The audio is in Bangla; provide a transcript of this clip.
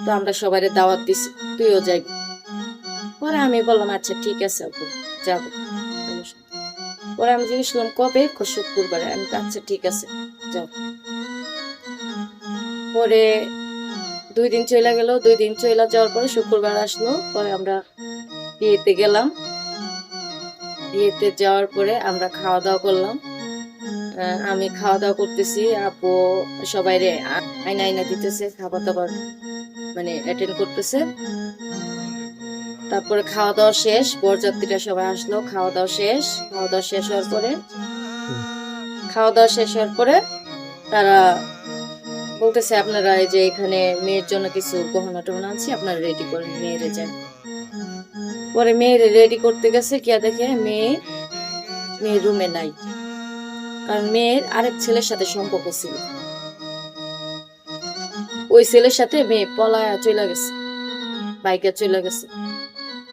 তো আমরা সবাই দাওয়াত দিছি, তুইও যাইবি। পরে আমি বললাম আচ্ছা ঠিক আছে আপু, যাবো, সমস্যা নেই। পরে আমি জিজ্ঞেস করলাম কবে, শুক্রবারে। আমি বললাম, আচ্ছা ঠিক আছে, যাও। পরে 2 দিন চলে গেল। 2 দিন চলে যাওয়ার পরে শুক্রবার আসলো। পরে আমরা বিয়েতে গেলাম। বিয়েতে যাওয়ার পরে আমরা খাওয়া দাওয়া করলাম। আমি খাওয়া দাওয়া করতেছি, আপু সবাই রে আয়না আয়না দিতেছে, খাবার দাবার মানে অ্যাটেন্ড করতেছে। তারপরে খাওয়া দাওয়া শেষ, বরযাত্রীরা সবাই আসলো, খাওয়া দাওয়া শেষ। খাওয়া দাওয়া শেষ হওয়ার পরে হুম। তারা বলতেছে আপনারা এই যে এখানে মেয়ের জন্য কিছু গহনা টহনা আনছি, আপনারা রেডি করেন, মেয়েরে যান। পরে মেয়েরে রেডি করতে গেছে, গিয়া দেখে মেয়ের রুমে নাই। কারণ মেয়ের আরেক ছেলের সাথে সম্পর্ক ছিল, ওই ছেলের সাথে মেয়ে পলায়া চলে গেছে, বাইকে চলে গেছে।